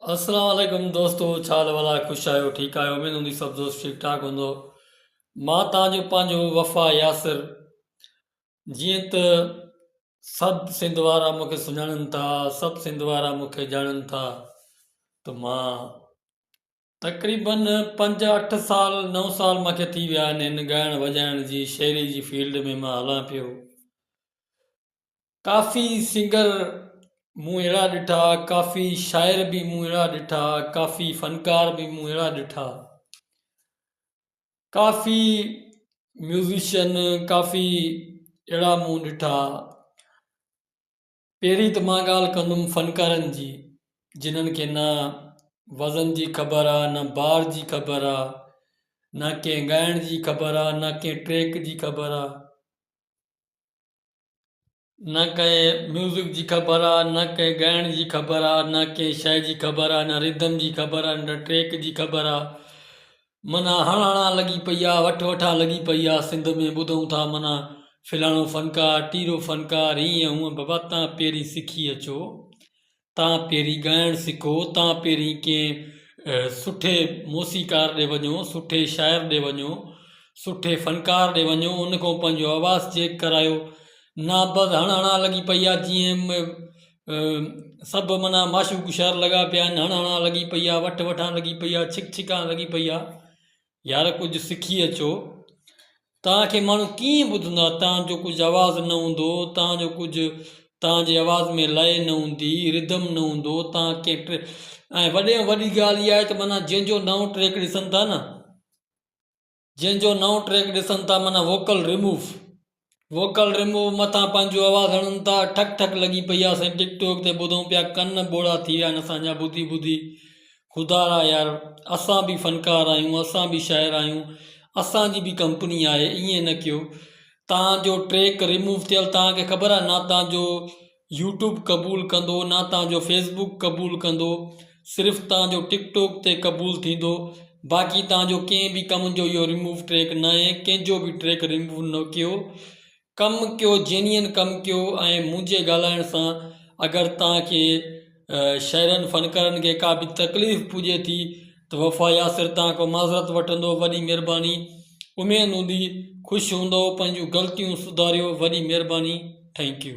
अस्सलाम वालेकुम दोस्तों, छा हाल वाला ख़ुशि आहियो, ठीकु आहियो? उमेद हूंदी सभु दोस्त ठीकु ठाक हूंदो। मां तव्हांजो पंहिंजो वफ़ा यासिर। जीअं त सभु सिंध वारा मूंखे सुञाणनि था, सभु सिंध वारा मूंखे ॼाणनि था, त मां तक़रीबन 5-8 साल 9 साल मूंखे थी विया आहिनि हिन ॻाइण वॼाइण जी शाइरी जी फील्ड में मां हलां पियो। काफ़ी सिंगर मूं अहिड़ा ॾिठा, काफ़ी शाइर बि मूं अहिड़ा ॾिठा, काफ़ी फ़नकार बि मूं अहिड़ा ॾिठा, काफ़ी म्यूज़िशियन काफ़ी अहिड़ा मूं ॾिठा। पहिरीं त मां ॻाल्हि कंदुमि फ़नकारनि जी, जिन्हनि खे न वज़न जी ख़बर आहे, न बार जी ख़बर आहे, न कंहिं ॻाइण जी ख़बर आहे, न कंहिं ट्रैक जी ख़बर आहे, न कंहिं म्यूज़िक जी ख़बर आहे, न कंहिं ॻाइण जी ख़बर आहे, न कंहिं शइ जी ख़बर आहे, न रिदम जी ख़बर आहे, न ट्रैक जी ख़बर आहे। माना हणा लॻी पई आहे, वठा लॻी पई आहे। सिंध में ॿुधूं था माना फ़लाणो फ़नकार, टीरो फ़नकार, हीअं हूअं। बाबा तव्हां पहिरीं सिखी अचो, तव्हां पहिरीं ॻाइणु सिखो, तव्हां पहिरीं कंहिं सुठे मौसीक़ार ॾे वञो, सुठे शाइर ॾे वञो, सुठे फ़नकार ॾे वञो, उन खां पंहिंजो आवाज़ु चेक करायो। ना बसि हणा लॻी पई आहे, जीअं सभु माना माशूक शहर लॻा पिया आहिनि, हणा लॻी पई आहे, वठां लॻी पई आहे, छिका लॻी पई आहे। यार कुझु सिखी अचो। तव्हांखे माण्हू कीअं ॿुधंदा? तव्हांजो कुझु आवाज़ु न हूंदो, तव्हांजो कुझु तव्हांजे आवाज़ में लय न हूंदी, रिदम न हूंदो, तव्हां कंहिं ऐं वॾे में वॾी ॻाल्हि इहा आहे त माना जंहिंजो नओं ट्रैक ॾिसनि था न, जंहिंजो नओं ट्रैक ॾिसनि था, माना वोकल रिमूव मथां पंहिंजो आवाज़ु हणनि था, ठक ठक लॻी पई आहे। असां टिकटॉक ते ॿुधूं पिया, कन बोड़ा थी विया आहिनि असांजा ॿुधी ॿुधी। ख़ुदा यार, असां बि फ़नकार आहियूं, असां बि शाइर आहियूं, असांजी बि कंपनी आहे। ईअं न कयो। तव्हांजो ट्रैक रिमूव थियल, तव्हांखे ख़बर आहे न तव्हांजो यूट्यूब क़बूल कंदो, न तव्हांजो फेसबुक क़बूल कंदो, सिर्फ़ु तव्हांजो टिकटॉक ते क़बूल थींदो। बाक़ी तव्हांजो कंहिं बि कम जो इहो रिमूव ट्रैक न आहे। कंहिंजो बि ट्रैक रिमूव न कयो, कमु कयो, जेन्युइन कमु कयो। ऐं मुंहिंजे ॻाल्हाइण सां अगरि तव्हांखे शाइरनि फ़नकारनि खे का बि तकलीफ़ पुॼे थी त वफ़ा यासिर तव्हां खां माज़रत वठंदो, वॾी महिरबानी। उमेद हूंदी ख़ुशि हूंदो, पंहिंजूं ग़लतियूं सुधारियो, वॾी महिरबानी। Thank U.